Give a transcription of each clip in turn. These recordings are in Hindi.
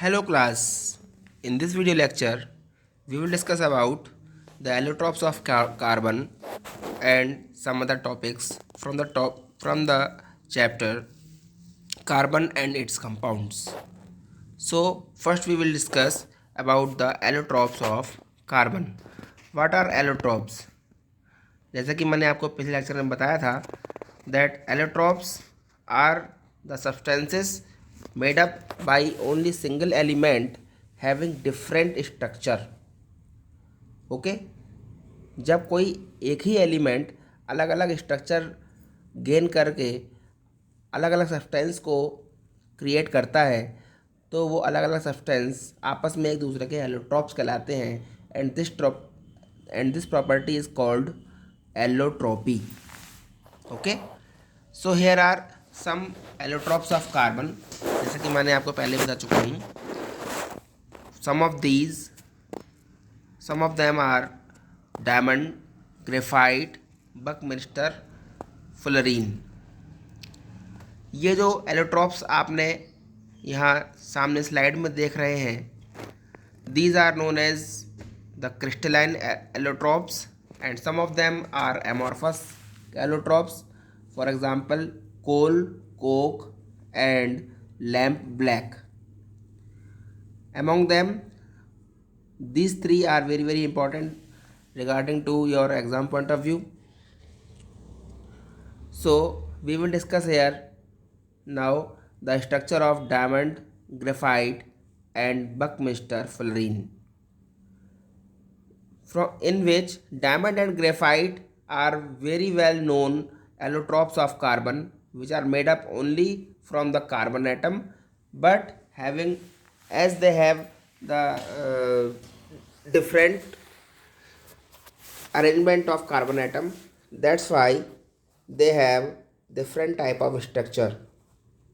Hello class. In this video lecture, we will discuss about the allotropes of carbon and some other topics from the chapter carbon and its compounds. So first we will discuss about the allotropes of carbon. What are allotropes? जैसा कि मैंने आपको पिछले लेक्चर में बताया था that allotropes are the substances made up by only single element having different structure. Okay जब कोई एक ही एलिमेंट अलग अलग स्ट्रक्चर गेन करके अलग अलग सब्सटेंस को क्रिएट करता है तो वो अलग अलग सब्सटेंस आपस में एक दूसरे के एलोट्रॉप्स कहलाते हैं and this property is called allotropy. Okay so here are some allotropes of carbon. जैसे कि मैंने आपको पहले बता चुका हूँ. some of them are diamond, graphite, Buckminster, fullerene. ये जो एलोट्रॉप्स आपने यहाँ सामने स्लाइड में देख रहे हैं these are known as the crystalline allotropes and some of them are amorphous allotropes. For example, coal, coke and lamp black. Among them, these three are very important regarding to your exam point of view. So we will discuss here now the structure of diamond, graphite and buckminster fullerene, in which diamond and graphite are very well known allotropes of carbon which are made up only from the carbon atom, but having as they have the different arrangement of carbon atom, that's why they have different type of structure.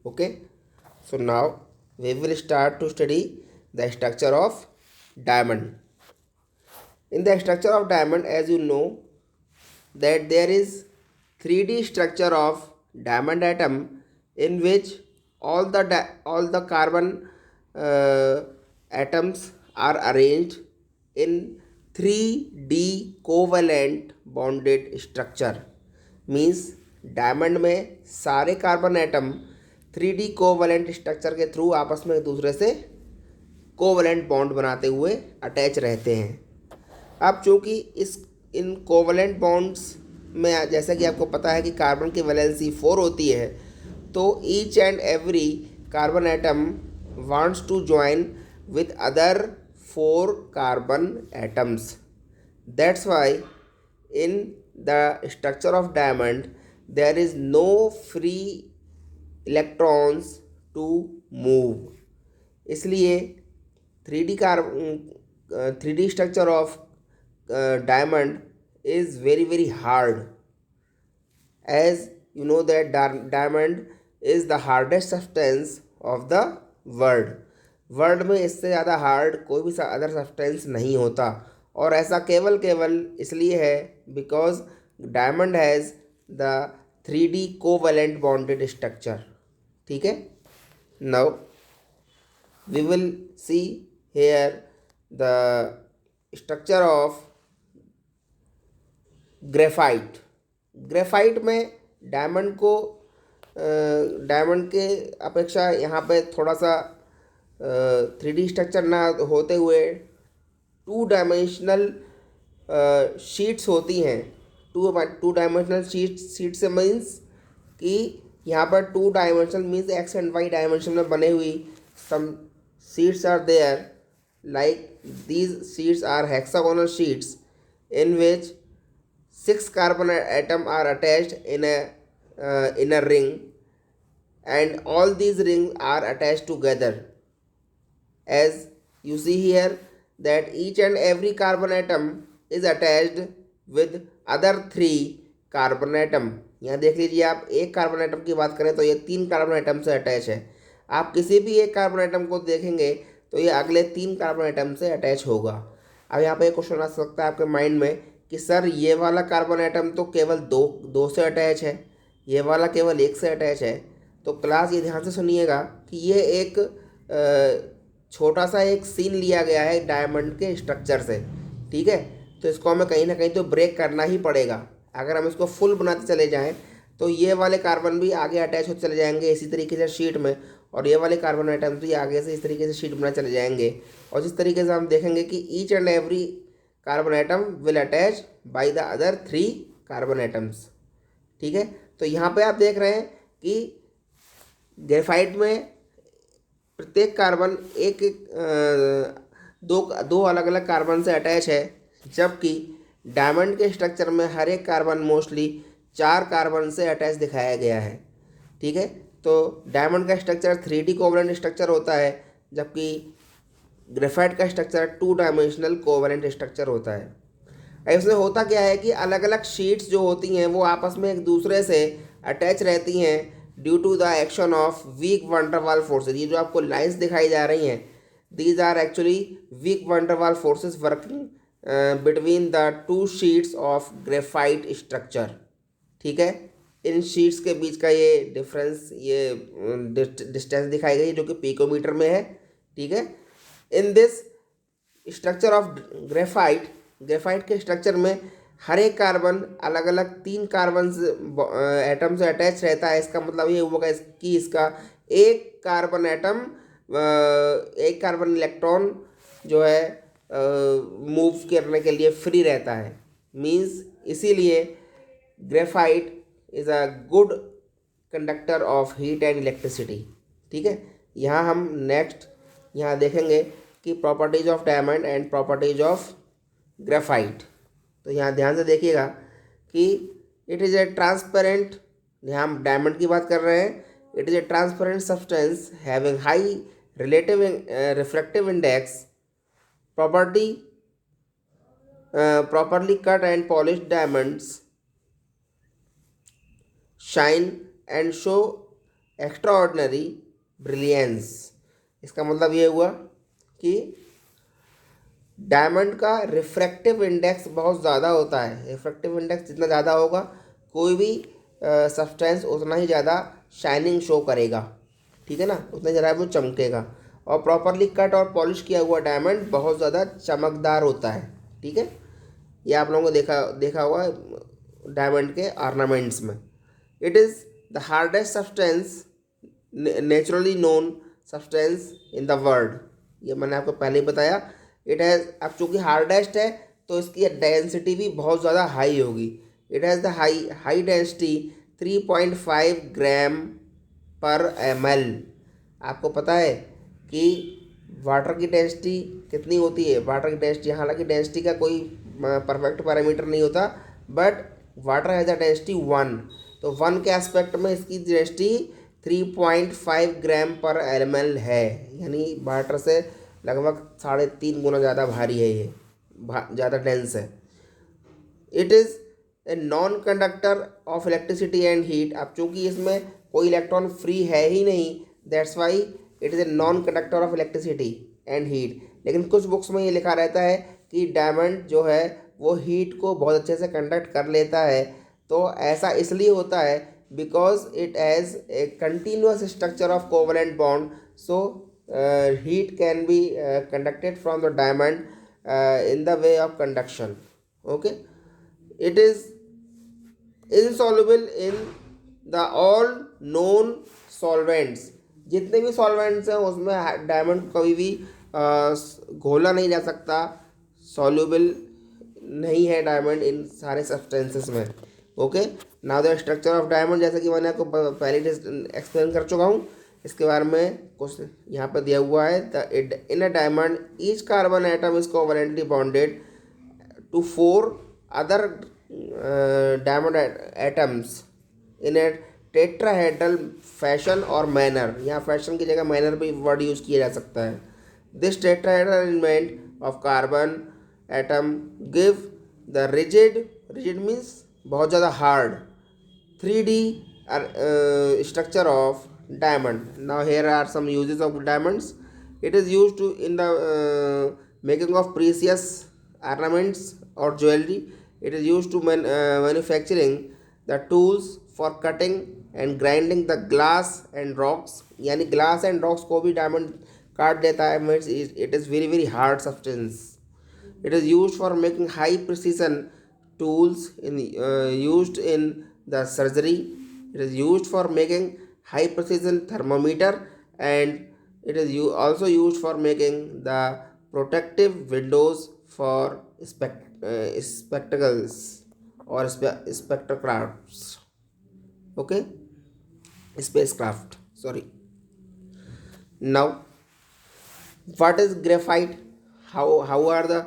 Okay, so now we will start to study the structure of diamond. In the structure of diamond, as you know that there is 3D structure of diamond atom in which all the carbon atoms are arranged in 3D covalent bonded structure. Means diamond में सारे carbon atom 3D covalent structure के थ्रू आपस में एक दूसरे से कोवलेंट बॉन्ड बनाते हुए अटैच रहते हैं. अब चूँकि इन कोवलेंट बॉन्ड्स में जैसा कि आपको पता है कि कार्बन की वैलेंसी 4 होती है, तो each and every carbon atom wants to join with other 4 carbon atoms. That's why in the structure of diamond there is no free electrons to move. इसलिए 3D structure of diamond is very hard, as you know that diamond is the hardest substance of the world. World में इससे ज़्यादा हार्ड कोई भी अदर सब्सटेंस नहीं होता, और ऐसा केवल इसलिए है because diamond has the 3D covalent bonded structure. ठीक है, now we will see here the structure of graphite. Graphite में डायमंड के अपेक्षा यहाँ पे थोड़ा सा 3D स्ट्रक्चर ना होते हुए 2 डायमेंशनल शीट्स होती हैं. 2 डायमेंशनल शीट से मीन्स कि यहाँ पर 2 dimensional means x and y dimension में बने हुई some sheets are there. Like these sheets are hexagonal sheets in which 6 carbon atom are attached in a ring, and all these rings are attached together. As you see here that each and every carbon atom is attached with other 3 carbon atom. यहाँ देख लीजिए, आप एक कार्बन एटम की बात करें तो ये 3 कार्बन एटम से अटैच है. आप किसी भी एक कार्बन एटम को देखेंगे तो ये अगले 3 कार्बन एटम से अटैच होगा. अब यहाँ पे एक क्वेश्चन आ सकता है आपके माइंड में कि सर ये वाला कार्बन एटम तो केवल दो से अटैच है, ये वाला केवल 1 से अटैच है. तो क्लास ये ध्यान से सुनिएगा कि ये एक छोटा सा एक सीन लिया गया है डायमंड के स्ट्रक्चर से, ठीक है। तो इसको हमें कहीं ना कहीं तो ब्रेक करना ही पड़ेगा। अगर हम इसको फुल बनाते चले जाएं तो ये वाले कार्बन भी आगे अटैच होते चले जाएंगे इसी तरीके से शीट में, और ये वाले कार्बन आइटम्स भी आगे से इस तरीके से शीट बना चले जाएंगे। और जिस तरीके से हम देखेंगे कि each and every carbon atom will attach by the other 3 carbon atoms, ठीक है। तो यहाँ पे आप देख रहे हैं कि ग्रेफाइट में प्रत्येक कार्बन एक दो अलग अलग कार्बन से अटैच है, जबकि डायमंड के स्ट्रक्चर में हर एक कार्बन मोस्टली 4 कार्बन से अटैच दिखाया गया है, ठीक है। तो डायमंड का स्ट्रक्चर 3D कोवलेंट स्ट्रक्चर होता है, जबकि ग्रेफाइट का स्ट्रक्चर 2 डायमेंशनल कोवलेंट स्ट्रक्चर होता है। अब इसमें होता क्या है कि अलग अलग शीट्स जो होती हैं वो आपस में एक दूसरे से अटैच रहती हैं due to the action of weak van der Waals forces. ये जो आपको लाइंस दिखाई जा रही हैं, these are actually weak van der Waals forces working between the 2 sheets of graphite structure, ठीक है। इन शीट्स के बीच का ये डिफरेंस, ये डिस्टेंस दिखाई गई जो कि पिकोमीटर में है, ठीक है। In this structure of graphite के स्ट्रक्चर में हर एक कार्बन अलग अलग 3 कार्बन एटम से अटैच रहता है। इसका मतलब ये होगा कि इसका एक कार्बन एटम, एक कार्बन इलेक्ट्रॉन जो है मूव करने के लिए फ्री रहता है। मींस इसीलिए graphite is a good conductor of heat and electricity, ठीक है। यहाँ हम नेक्स्ट यहाँ देखेंगे कि properties of diamond and properties of graphite. तो यहाँ ध्यान से देखिएगा कि इट इज़ ए ट्रांसपेरेंट, यहाँ हम डायमंड की बात कर रहे हैं। It is A transparent substance having high relative refractive index, property properly cut and polished diamonds shine and show extraordinary brilliance। इसका मतलब ये हुआ कि डायमंड का रिफ्रैक्टिव इंडेक्स बहुत ज़्यादा होता है। रिफ्रैक्टिव इंडेक्स जितना ज़्यादा होगा कोई भी सब्सटेंस उतना ही ज़्यादा शाइनिंग शो करेगा, ठीक है ना, उतना ज़्यादा वो चमकेगा। और प्रॉपरली कट और पॉलिश किया हुआ डायमंड बहुत ज़्यादा चमकदार होता है, ठीक है। ये आप लोगों को देखा हुआ डायमंड के ऑर्नामेंट्स में। It is the hardest substance naturally known substance in the world. ये मैंने आपको पहले ही बताया। इट हैज़, अब चूँकि हार्डेस्ट है तो इसकी डेंसिटी भी बहुत ज़्यादा हाई होगी। It has the high density 3.5 gram per ml। आपको पता है कि वाटर की डेंसिटी कितनी होती है? वाटर की डेंसिटी, हालांकि डेंसिटी का कोई परफेक्ट पैरामीटर नहीं होता, but water has a density 1। तो 1 के एस्पेक्ट में इसकी डेंसिटी 3.5 ग्राम पर ml है, यानी वाटर से लगभग 3.5 गुना ज़्यादा भारी है, ये ज़्यादा डेंस है। It is a non conductor of electricity and heat. अब चूँकि इसमें कोई इलेक्ट्रॉन फ्री है ही नहीं, that's why it is a non conductor of electricity and heat. लेकिन कुछ बुक्स में ये लिखा रहता है कि डायमंड जो है वो हीट को बहुत अच्छे से कंडक्ट कर लेता है। तो ऐसा इसलिए होता है because it has a continuous structure of covalent bond, so heat can be conducted from the diamond in the way of conduction, okay। it is insoluble in the all known solvents। जितने भी सॉल्वेंट्स हैं उसमें डायमंड कभी भी घोला नहीं जा सकता, सॉल्युबल नहीं है डायमंड इन सारे सब्सटेंसेस में, okay. Now the structure of diamond, जैसा कि मैंने आपको पहले एक्सप्लेन कर चुका हूँ, इसके बारे में कुछ यहाँ पर दिया हुआ है। In a diamond each carbon atom is covalently bonded to 4 other diamond atoms in a tetrahedral fashion और मैनर। यहाँ फैशन की जगह मैनर भी वर्ड यूज़ किया जा सकता है। This tetrahedral arrangement of carbon atom give the rigid means बहुत ज़्यादा hard 3D structure of diamond। Now here are some uses of diamonds. It is used to in the making of precious ornaments or jewelry. It is used to manufacturing the tools for cutting and grinding the glass and rocks। यानी glass and rocks को भी डायमंड काट देता है, means it is very very hard substance. It is used for making high precision tools used in the surgery. It is used for making high precision thermometer, and it is also used for making the protective windows for spectacles or spectracrafts. Okay, spacecraft. Sorry. Now, what is graphite? How are the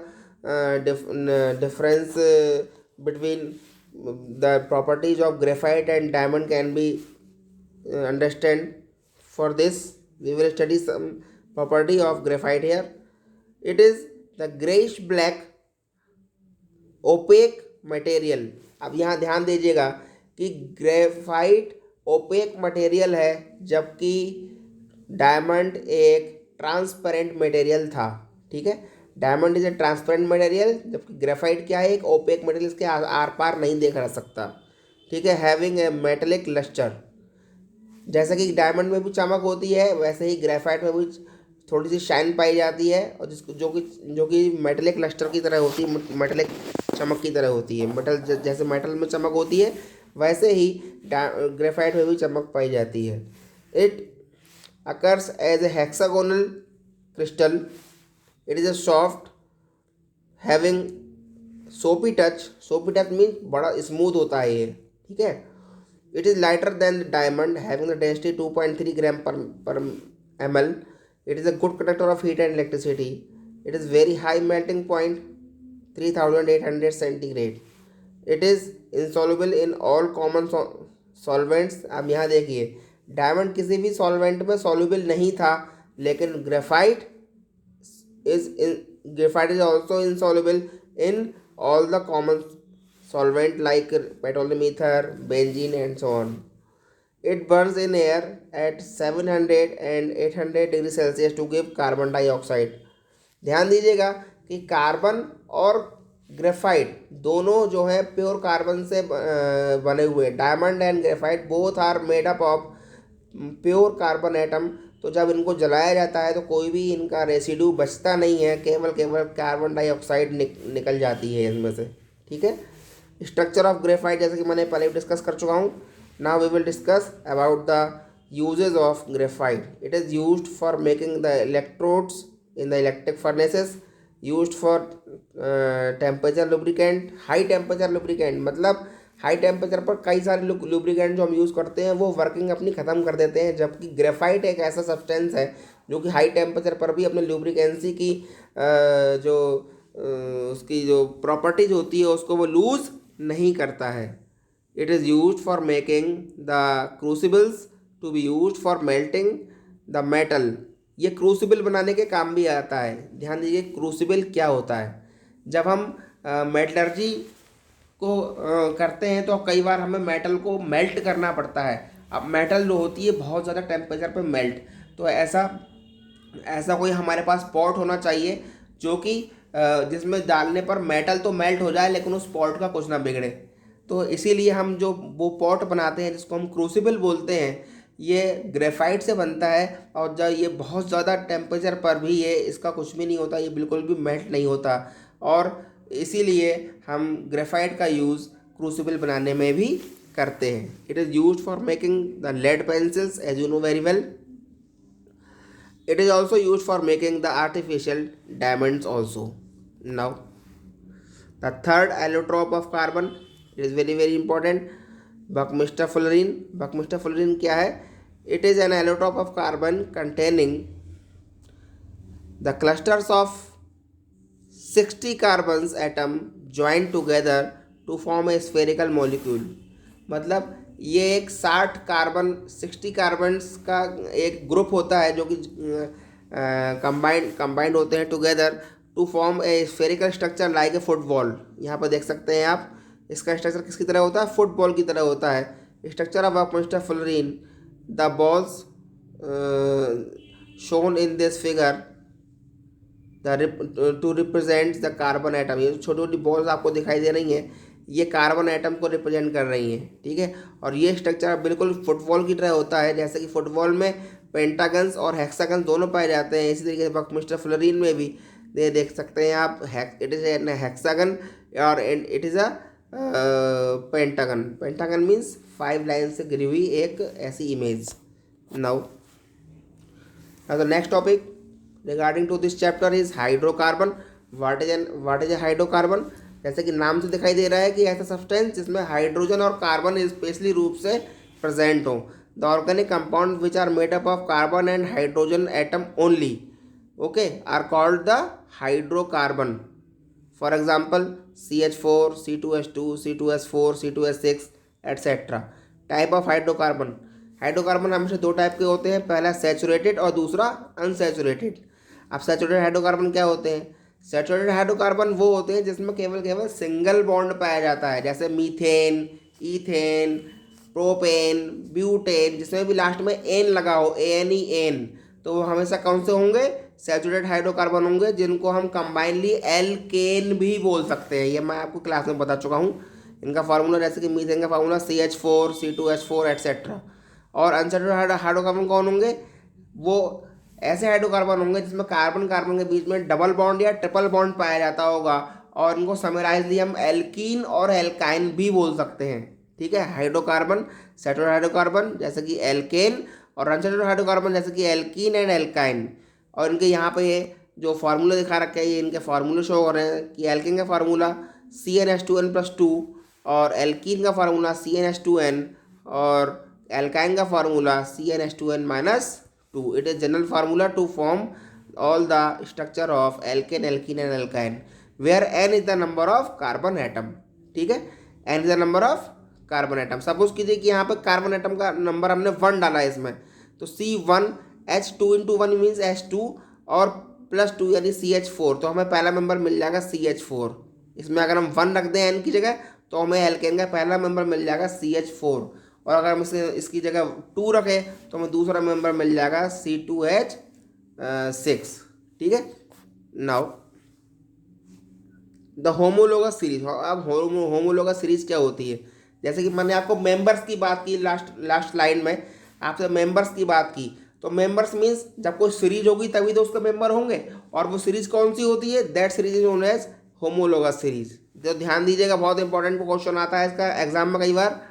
difference between the properties of graphite and diamond can be understand. For this we will study some property of graphite here. It is the grayish black opaque material. अब यहाँ ध्यान दीजिएगा कि ग्रेफाइट ओपेक मटेरियल है, जबकि डायमंड एक ट्रांसपेरेंट मटेरियल था. ठीक है, diamond is a transparent material, जबकि ग्रेफाइट क्या है, एक ओपेक मटेरियल, इसके आर पार नहीं देखा सकता. ठीक है, हैविंग ए मेटेलिक लस्टर. जैसा कि डायमंड में भी चमक होती है, वैसे ही ग्रेफाइट में भी थोड़ी सी शाइन पाई जाती है, और जिसको जो कि मेटेलिक लस्टर की तरह होती है, मेटेलिक चमक की तरह होती है. मेटल जैसे मेटल में चमक होती है, वैसे ही ग्रेफाइट में भी चमक पाई जाती है. It occurs as a hexagonal crystal. It is a soft having soapy touch. Soapy touch means बड़ा स्मूथ होता है ये. ठीक है. It is lighter than diamond, having the density 2.3 gram per ml. It is a good conductor of heat and electricity. It is very high melting point, 3800 centigrade. It is insoluble in all common solvents. अब यहाँ देखिए, डायमंड किसी भी सॉल्वेंट में सॉल्युबल नहीं था, लेकिन graphite is also insoluble in all the common solvent like petroleum ether, benzene and so on. It burns in air at 700 and 800 degree Celsius to give carbon dioxide. ध्यान दीजिएगा कि कार्बन और ग्रेफाइट दोनों जो है प्योर कार्बन से बने हुए. Diamond and graphite both are made up of pure carbon atom. तो जब इनको जलाया जाता है तो कोई भी इनका रेसिड्यू बचता नहीं है, केवल कार्बन डाइऑक्साइड निकल जाती है इनमें से. ठीक है. स्ट्रक्चर ऑफ ग्रेफाइट जैसे कि मैंने पहले डिस्कस कर चुका हूँ. Now we will discuss about the uses of graphite. It is used for making the electrodes in the electric furnaces, used for temperature lubricant. High temperature lubricant मतलब हाई टेम्परेचर पर कई सारे लुब्रिकेंट जो हम यूज़ करते हैं वो वर्किंग अपनी ख़त्म कर देते हैं, जबकि ग्रेफाइट एक ऐसा सब्सटेंस है जो कि हाई टेम्परेचर पर भी अपने लुब्रिकेंसी की जो उसकी जो प्रॉपर्टीज होती है उसको वो लूज़ नहीं करता है. It is used for making the crucibles to be used for melting the metal. ये क्रूसिबल बनाने के काम भी आता है. ध्यान दीजिए क्रूसिबल क्या होता है. जब हम मेटलर्जी को करते हैं तो कई बार हमें मेटल को मेल्ट करना पड़ता है. अब मेटल जो होती है बहुत ज़्यादा टेम्परेचर पे मेल्ट, तो ऐसा कोई हमारे पास पॉट होना चाहिए जो कि जिसमें डालने पर मेटल तो मेल्ट हो जाए लेकिन उस पॉट का कुछ ना बिगड़े. तो इसीलिए हम जो वो पॉट बनाते हैं जिसको हम क्रूसिबल बोलते हैं, ये ग्रेफाइट से बनता है. और जब ये बहुत ज़्यादा टेम्परेचर पर भी ये इसका कुछ भी नहीं होता, ये बिल्कुल भी मेल्ट नहीं होता, और इसीलिए हम ग्रेफाइट का यूज़ क्रूसिबल बनाने में भी करते हैं. It is used for making the lead pencils as you know very well. It is also used for making the artificial diamonds also. Now the third allotrope of carbon. It is very very important. Buckminster fullerene. Buckminster fullerene क्या है? It is an allotrope of carbon containing the clusters of 60 carbons atom join together to form a spherical molecule. मतलब ये एक 60 कार्बन्स का एक ग्रुप होता है जो कि कंबाइंड होते हैं together to form a spherical structure like a football. यहाँ पर देख सकते हैं आप, इसका स्ट्रक्चर किसकी तरह होता है? फुटबॉल की तरह होता है. Structure of Buckminster fullerene. The balls shown in this figure to represent the carbon atom. ये छोटी छोटी बॉल्स आपको दिखाई दे रही हैं, ये कार्बन एटम को रिप्रेजेंट कर रही हैं. ठीक है. और ये स्ट्रक्चर बिल्कुल फुटबॉल की तरह होता है. जैसे कि फुटबॉल में पेंटागन्स और हेक्सागन दोनों पाए जाते हैं। इसी तरीके से बकमिस्टर फ्लोरीन में भी देख सकते हैं आप, इट इज़ ए हेक्सागन और it is a pentagon. Pentagon means 5 line से घिरी हुई एक ऐसी इमेज। Now the next topic regarding to this chapter is hydrocarbon. What is a hydrocarbon? जैसे कि नाम से दिखाई दे रहा है कि ऐसा सब्सटेंस जिसमें हाइड्रोजन और कार्बन स्पेशली रूप से प्रेजेंट हो। The organic compound which are made up of carbon and hydrogen atom only, okay, are called the hydrocarbon. For example CH4, C2H2, C2S4, C2S6 etcetera. Type of hydrocarbon. Hydrocarbon हमेशा दो टाइप के होते हैं, पहला सैचुरेटेड और दूसरा अनसैचुरेटेड। अब सैचुरेटेड हाइड्रोकार्बन क्या होते हैं? सैचुरेटेड हाइड्रोकार्बन वो होते हैं जिसमें केवल सिंगल बॉन्ड पाया जाता है, जैसे मीथेन, ईथेन, प्रोपेन, ब्यूटेन, जिसमें भी लास्ट में एन लगा हो, ANEN, तो वो हमेशा कौन से होंगे? सैचुरेटेड हाइड्रोकार्बन होंगे, जिनको हम कंबाइनली एल्केन भी बोल सकते हैं। ये मैं आपको क्लास में बता चुका हूँ। इनका फार्मूला जैसे कि मीथेन का फार्मूला CH4, C2H4 एट्सेट्रा। और अनसैचुरेटेड हाइड्रोकार्बन कौन होंगे? वो ऐसे हाइड्रोकार्बन होंगे जिसमें कार्बन कार्बन के बीच में डबल बॉन्ड या ट्रिपल बॉन्ड पाया जाता होगा, और इनको समराइजली हम एल्कीन और एल्काइन भी बोल सकते हैं। ठीक है, हाइड्रोकार्बन, सैचुरेटेड हाइड्रोकार्बन जैसे कि एल्केन, और अनसैचुरेटेड हाइड्रोकार्बन जैसे कि एल्कीन एंड एल्काइन। और इनके यहाँ पे ये जो फार्मूला दिखा रखे हैं, ये इनके फार्मूले शो हो रहे हैं कि एल्केन का फार्मूला CnH2n+2 और एल्कीन का फार्मूला CnH2n और एल्काइन का formula CnH2n-2। It is general formula to form all the structure of alkane, alkene and alkyne, where n is the number of carbon atom. ठीक है, n is the number of carbon atom. Suppose कीजिए कि यहाँ पे कार्बन एटम का नंबर हमने 1 डाला है इसमें, तो C1 H2 × 1 मीन्स H2 और +2 यानी CH4, तो हमें पहला मेंबर मिल जाएगा CH4। इसमें अगर हम 1 रख दें n की जगह तो हमें एल्केन का पहला मेंबर मिल जाएगा CH4, और अगर हम इसकी जगह 2 रखें तो हमें दूसरा मेंबर मिल जाएगा C2H6। ठीक है, नाउ द होमोलोगस सीरीज। अब होमोलोगस सीरीज क्या होती है? जैसे कि मैंने आपको मेंबर्स की बात की, लास्ट लाइन में आपसे मेंबर्स की बात की, तो मेंबर्स मीन्स जब कोई सीरीज होगी तभी तो उसके मेंबर होंगे, और वो सीरीज कौन सी होती है? That series is known as homologous series. तो ध्यान दीजिएगा, बहुत इंपॉर्टेंट क्वेश्चन आता है इसका एग्जाम में कई बार।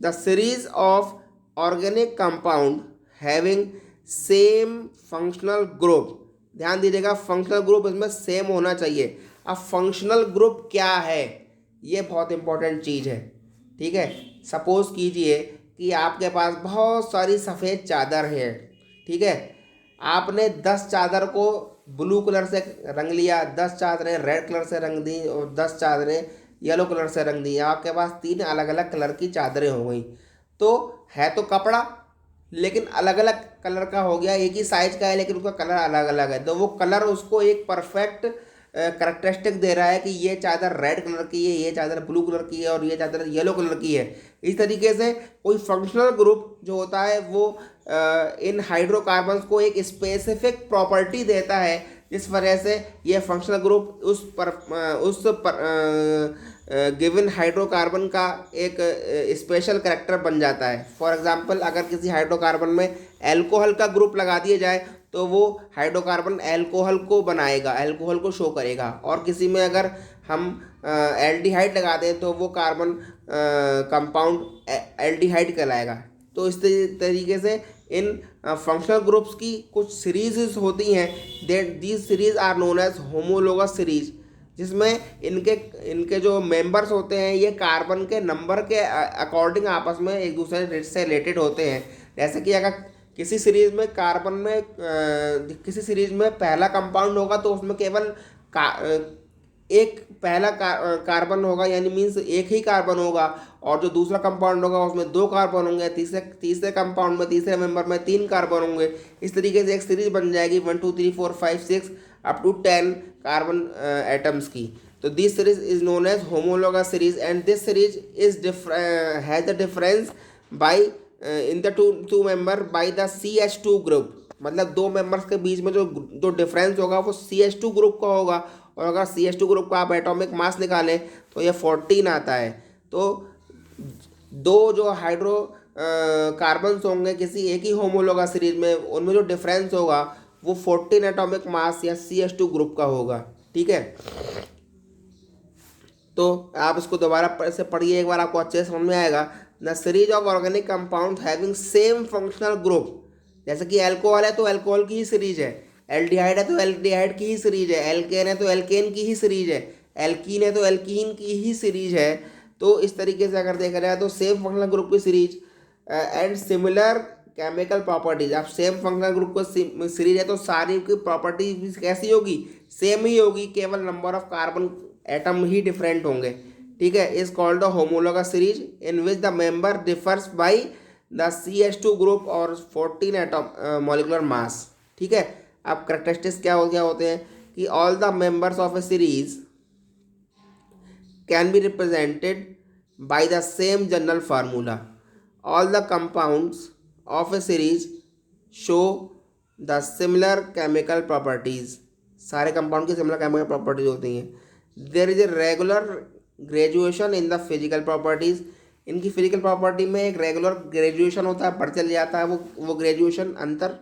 The series of organic compound having same functional group. ध्यान दीजिएगा, फंक्शनल ग्रुप इसमें सेम होना चाहिए। अब फंक्शनल ग्रुप क्या है, ये बहुत इंपॉर्टेंट चीज़ है। ठीक है, सपोज कीजिए कि आपके पास बहुत सारी सफ़ेद चादर है। ठीक है, आपने 10 चादर को ब्लू कलर से रंग लिया, 10 चादरें रेड कलर से रंग दी और 10 चादरें येलो कलर से रंग दी। आपके पास 3 अलग अलग कलर की चादरें हो गई। तो है तो कपड़ा, लेकिन अलग अलग कलर का हो गया, एक ही साइज का है लेकिन उसका कलर अलग अलग है। तो वो कलर उसको एक परफेक्ट करेक्टरिस्टिक दे रहा है कि ये चादर रेड कलर की है, ये चादर ब्लू कलर की है और ये चादर येलो कलर की है। इस तरीके से कोई फंक्शनल ग्रुप जो होता है वो इन हाइड्रोकार्बन्स को एक स्पेसिफिक प्रॉपर्टी देता है, जिस वजह से ये फंक्शनल ग्रुप उस गिवन हाइड्रोकार्बन का एक स्पेशल कैरेक्टर बन जाता है। फॉर एग्जांपल, अगर किसी हाइड्रोकार्बन में अल्कोहल का ग्रुप लगा दिया जाए तो वो हाइड्रोकार्बन अल्कोहल को बनाएगा, अल्कोहल को शो करेगा, और किसी में अगर हम एल्डिहाइड लगा दें तो वो कार्बन कंपाउंड एल्डिहाइड कहलाएगा। तो इस तरीके से इन फंक्शनल ग्रुप्स की कुछ सीरीज होती हैं, these series are known as homologous series, जिसमें इनके जो मेंबर्स होते हैं ये कार्बन के नंबर के अकॉर्डिंग आपस में एक दूसरे से रिलेटेड होते हैं। जैसे कि अगर किसी सीरीज में कार्बन में किसी सीरीज में पहला कंपाउंड होगा तो उसमें केवल एक पहला कार्बन होगा, यानी मीन्स एक ही कार्बन होगा, और जो दूसरा कंपाउंड होगा उसमें 2 कार्बन होंगे, तीसरे कंपाउंड में तीसरे मेंबर में 3 कार्बन होंगे। इस तरीके से एक सीरीज बन जाएगी 1 2 3 4 5 6 अप टू 10 कार्बन एटम्स की। तो this series is known as homologous series, and this series is has the difference by in the two member by the CH2 group. मतलब 2 मेंबर्स के बीच में जो डिफरेंस होगा वो CH2 ग्रुप का होगा, और अगर CH2 ग्रुप का आप एटॉमिक मास निकालें तो ये 14 आता है। तो 2 जो कार्बन्स होंगे किसी एक ही होमोलोगा सीरीज में, उनमें जो डिफरेंस होगा वो 14 एटॉमिक मास या CH2 ग्रुप का होगा। ठीक है, तो आप इसको दोबारा से पढ़िए एक बार, आपको अच्छे से समझ में आएगा। The series of organic compound having same functional group, जैसे कि अल्कोहल है तो अल्कोहल की ही सीरीज है, एल्डिहाइड है तो एल्डिहाइड की ही सीरीज है, एल्केन है तो एल्केन की ही सीरीज है, एल्कीन है तो एल्कीन की ही सीरीज है। तो इस तरीके से अगर देखा जाए तो सेम फंक्शनल ग्रुप की series and similar chemical properties. आप सेम फंक्शनल ग्रुप को सीरीज है तो सारी की प्रॉपर्टीज कैसी होगी, सेम ही होगी, केवल number of carbon atom he different होंगे। ठीक है, is called the homologous series in which the member differs by the CH2 group और 14 एटम मॉलिकुलर मास। ठीक है, अब करेक्टरिस्टिक्स क्या होते हैं कि all the members of a series can be represented by the same general formula. All the compounds of a series show the similar chemical properties. सारे कंपाउंड की सिमिलर केमिकल प्रॉपर्टीज होती हैं। There is a regular graduation in the physical properties. इनकी फिजिकल प्रॉपर्टी में एक रेगुलर ग्रेजुएशन होता है, बढ़ चल जाता है वो ग्रेजुएशन अंतर।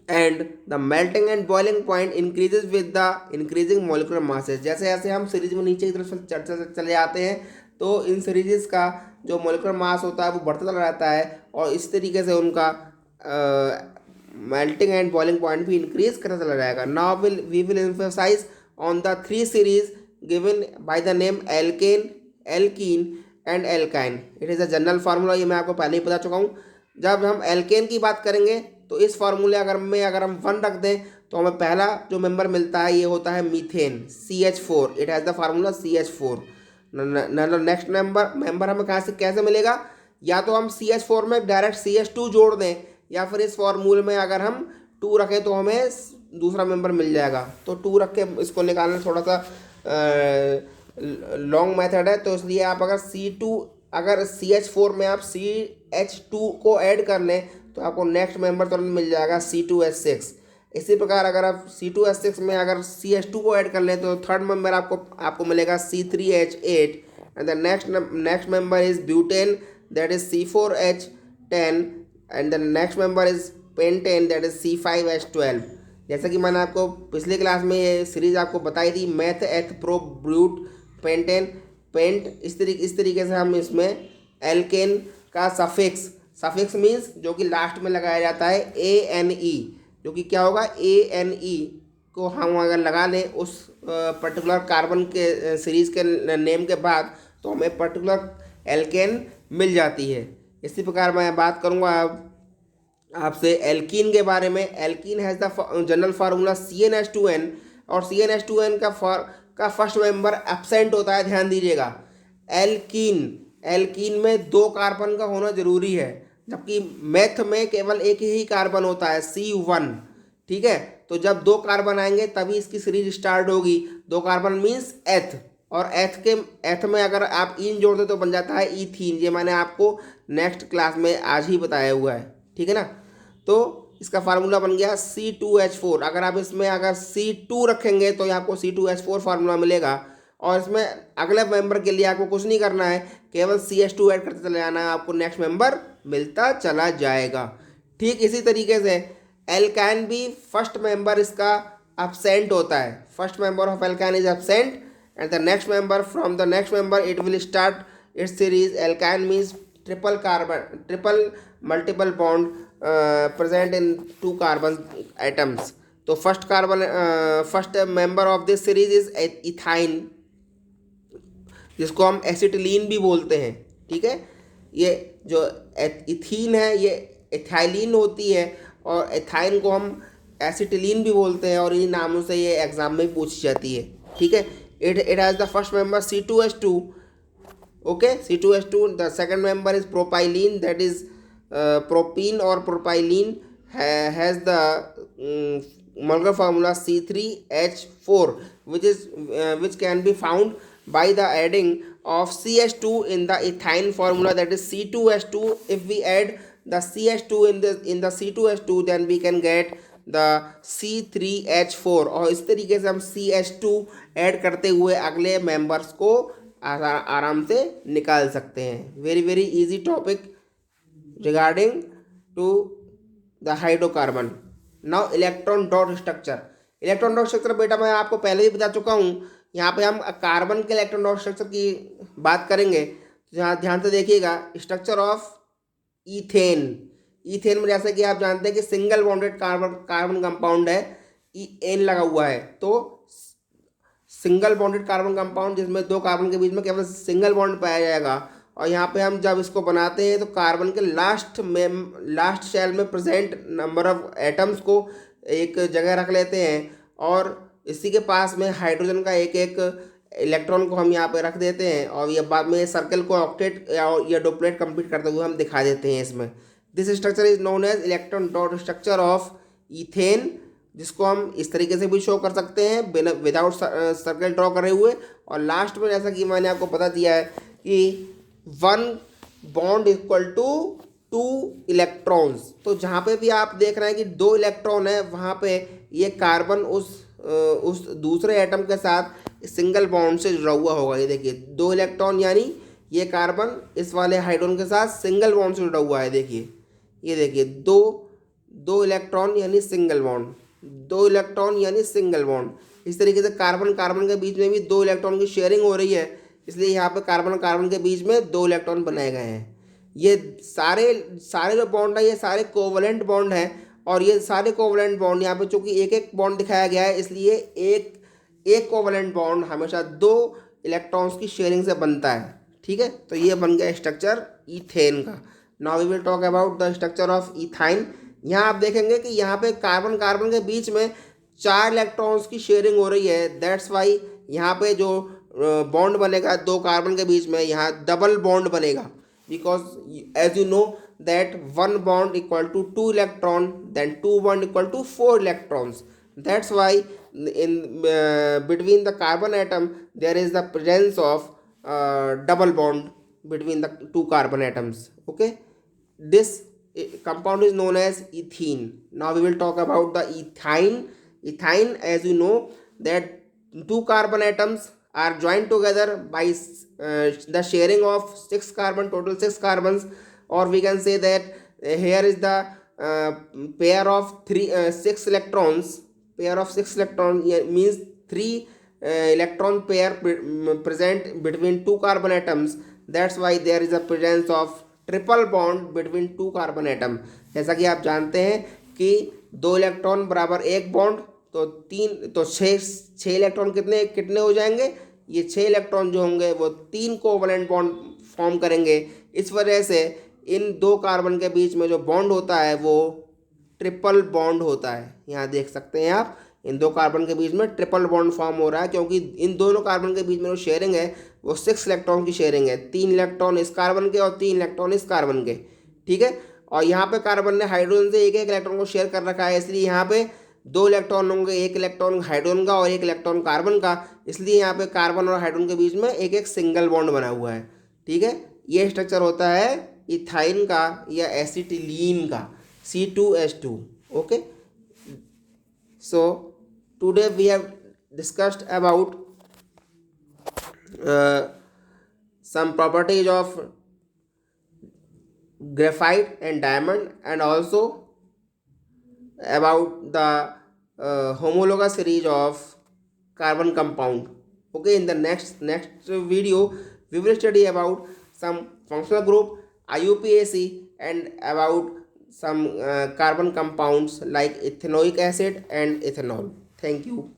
And the melting and boiling point increases with the increasing molecular masses. जैसे जैसे हम सीरीज में नीचे की तरफ चले जाते हैं तो इन सीरीज का जो मॉलिकुलर मास होता है वो बढ़ता चला रहता है, और इस तरीके से उनका मेल्टिंग एंड बॉइलिंग पॉइंट भी इंक्रीज करता चला जाएगा। Now we will emphasize on the three series given by the name alkane, alkene and alkyne. It is a general formula, ये मैं आपको पहले ही बता चुका हूँ। जब हम एल्केन की बात करेंगे तो इस फार्मूले अगर हम 1 रख दें तो हमें पहला जो मेंबर मिलता है ये होता है methane, CH4। It has the formula CH4। Next member हमें कहाँ से कैसे मिलेगा, या तो हम CH4 में डायरेक्ट CH2 जोड़ दें, या फिर इस फार्मूले में अगर हम 2 रखें तो हमें दूसरा मेंबर मिल जाएगा। तो 2 रख के इसको निकालना थोड़ा सा लॉन्ग मेथड है, तो इसलिए आप अगर CH4 में आप CH2 को ऐड कर लें तो आपको नेक्स्ट मेंबर तुरंत मिल जाएगा C2H6। इसी प्रकार अगर आप C2H6 में अगर CH2 को ऐड कर लें तो थर्ड मेंबर आपको मिलेगा C3H8। And the next member is butane, that is C4H10। And the next member is pentane, that is C5H12। जैसा कि मैंने आपको पिछली क्लास में ये सीरीज आपको बताई थी, मैथ एथ प्रो ब्रूट पेंटेन पेंट। इस तरीके से हम इसमें एल्केन का सफिक्स मीन्स जो कि लास्ट में लगाया जाता है ANE, जो कि क्या होगा ANE को हम अगर लगा लें उस पर्टिकुलर कार्बन के सीरीज के नेम के बाद तो हमें पर्टिकुलर एल्केन मिल जाती है। इसी प्रकार मैं बात करूँगा आपसे एल्कीन के बारे में। Alkene has the general formula CnH2n, और CnH2n का फर्स्ट मेंबर एब्सेंट होता है, ध्यान दीजिएगा। एल्कीन में 2 कार्बन का होना जरूरी है, जबकि मेथ में केवल एक ही कार्बन होता है C1। ठीक है, तो जब 2 कार्बन आएंगे तभी इसकी सीरीज स्टार्ट होगी। 2 कार्बन मीन्स एथ, और एथ में अगर आप इन जोड़ दे तो बन जाता है ईथीन। ये मैंने आपको नेक्स्ट क्लास में आज ही बताया हुआ है। ठीक है ना, तो इसका फार्मूला बन गया C2H4। अगर आप इसमें अगर C2 रखेंगे तो आपको C2H4 फार्मूला मिलेगा, और इसमें अगले मेंबर के लिए आपको कुछ नहीं करना है, केवल CH2 ऐड करते चले जाना है, आपको नेक्स्ट मेंबर मिलता चला जाएगा। ठीक इसी तरीके से एल्काइन भी फर्स्ट मेंबर इसका एब्सेंट होता है। First member of alkyne is absent and the next member from the next member it will start it's series. Alkyne means triple multiple bond present in 2 carbon atoms। तो first member of this series is ethyne, जिसको हम एसिटिलीन भी बोलते हैं। ठीक है, ये जो इथीन है ये एथाइलिन होती है, और एथाइन को हम एसिटिलीन भी बोलते हैं, और इन नामों से ये एग्जाम में पूछी जाती है। ठीक है, it has the first member C2H2। Okay, C2H2। The second member is propylene, that is propene or propylene has the molecular formula C3H4, which can be found by the adding of CH2 in the ethyne formula, that is C2H2. If we add the CH2 in the C2H2 then we can get the C3H4, और इस तरीके से हम CH2 ऐड करते हुए अगले मेंबर्स को आराम से निकाल सकते हैं। Very very easy topic regarding to the hydrocarbon. Now electron dot structure. Electron dot structure बेटा मैं आपको पहले भी बता चुका हूँ। यहाँ पे हम कार्बन के इलेक्ट्रॉन डॉट स्ट्रक्चर की बात करेंगे। तो यहाँ ध्यान से देखिएगा, स्ट्रक्चर ऑफ ईथेन। ईथेन में जैसे कि आप जानते हैं कि single bonded carbon carbon compound है, एन लगा हुआ है। तो सिंगल बॉन्डेड कार्बन कंपाउंड जिसमें दो कार्बन के बीच में केवल सिंगल बॉन्ड पाया जाएगा। और यहाँ पे हम जब इसको बनाते हैं तो कार्बन के लास्ट शेल में प्रेजेंट नंबर ऑफ एटम्स को एक जगह रख लेते हैं और इसी के पास में हाइड्रोजन का एक एक इलेक्ट्रॉन को हम यहाँ पे रख देते हैं और ये बाद में सर्कल को ऑक्टेट या डुप्लेट कंप्लीट करते हुए हम दिखा देते हैं इसमें। This structure is known as electron dot structure of ethane, जिसको हम इस तरीके से भी शो कर सकते हैं बिना विदाउट सर्कल ड्रॉ करे हुए। और लास्ट में जैसा कि मैंने आपको बता दिया है कि 1 बॉन्ड इक्वल टू 2 इलेक्ट्रॉन्स। तो जहाँ पे भी आप देख रहे हैं कि 2 इलेक्ट्रॉन है, वहाँ पे ये कार्बन उस दूसरे एटम के साथ सिंगल बॉन्ड से जुड़ा हुआ होगा। ये देखिए 2 इलेक्ट्रॉन यानी ये कार्बन इस वाले हाइड्रोजन के साथ सिंगल बॉन्ड से जुड़ा हुआ है। देखिए ये देखिए दो इलेक्ट्रॉन यानी सिंगल बॉन्ड, 2 इलेक्ट्रॉन यानी सिंगल बॉन्ड। इस तरीके से कार्बन कार्बन के बीच में भी 2 इलेक्ट्रॉन की शेयरिंग हो रही है, इसलिए यहाँ पे कार्बन कार्बन के बीच में 2 इलेक्ट्रॉन बनाए गए हैं। ये सारे जो बॉन्ड है ये सारे कोवलेंट बॉन्ड हैं और ये सारे कोवलेंट बॉन्ड यहाँ पे चूंकि एक एक बॉन्ड दिखाया गया है, इसलिए एक कोवलेंट बॉन्ड हमेशा 2 इलेक्ट्रॉन्स की शेयरिंग से बनता है। ठीक है, तो ये बन गया स्ट्रक्चर ईथेन का। Now we will talk about the structure of ethyne. यहाँ आप देखेंगे कि यहाँ पे कार्बन कार्बन के बीच में 4 इलेक्ट्रॉन्स की शेयरिंग हो रही है। दैट्स वाई यहाँ पे जो बॉन्ड बनेगा 2 कार्बन के बीच में, यहाँ डबल बॉन्ड बनेगा। Because as you know that 1 bond equal to 2 electron, then 2 bond equal to 4 electrons. That's why in between the carbon atom there is the presence of double bond between the 2 carbon atoms. Okay, this compound is known as ethene. Now we will talk about the ethine. As you know that 2 carbon atoms are joined together by the sharing of 6 carbon, total 6 carbons, or we can say that here is the pair of 6 electrons. Pair of 6 electron means 3 electron pair present between 2 carbon atoms. That's why there is a presence of triple bond between 2 carbon atom. जैसा कि आप जानते हैं कि 2 इलेक्ट्रॉन बराबर 1 बॉन्ड, तो 6 इलेक्ट्रॉन कितने हो जाएंगे? ये 6 इलेक्ट्रॉन जो होंगे वो 3 कोवलेंट बॉन्ड फॉर्म करेंगे। इस वजह से इन 2 कार्बन के बीच में जो बॉन्ड होता है वो ट्रिपल बॉन्ड होता है। यहाँ देख सकते हैं आप, इन 2 कार्बन के बीच में ट्रिपल बॉन्ड फॉर्म हो रहा है क्योंकि इन दोनों कार्बन के बीच में जो शेयरिंग है वो 6 इलेक्ट्रॉन की शेयरिंग है। 3 इलेक्ट्रॉन इस कार्बन के और 3 इलेक्ट्रॉन इस कार्बन के। ठीक है, और यहाँ पे कार्बन ने हाइड्रोजन से एक इलेक्ट्रॉन को शेयर कर रखा है, इसलिए यहाँ पे 2 इलेक्ट्रॉन होंगे, 1 इलेक्ट्रॉन हाइड्रोजन का और 1 इलेक्ट्रॉन कार्बन का। इसलिए यहाँ पे कार्बन और हाइड्रोजन के बीच में एक एक सिंगल बॉन्ड बना हुआ है। ठीक है, ये स्ट्रक्चर होता है इथाइन का या एसिटिलीन का, C2H2। Okay, so today we have discussed about some properties of graphite and diamond, and also about the homologous series of carbon compound. Okay, in the next video we will study about some functional group, IUPAC, and about some carbon compounds like ethanoic acid and ethanol. Thank you.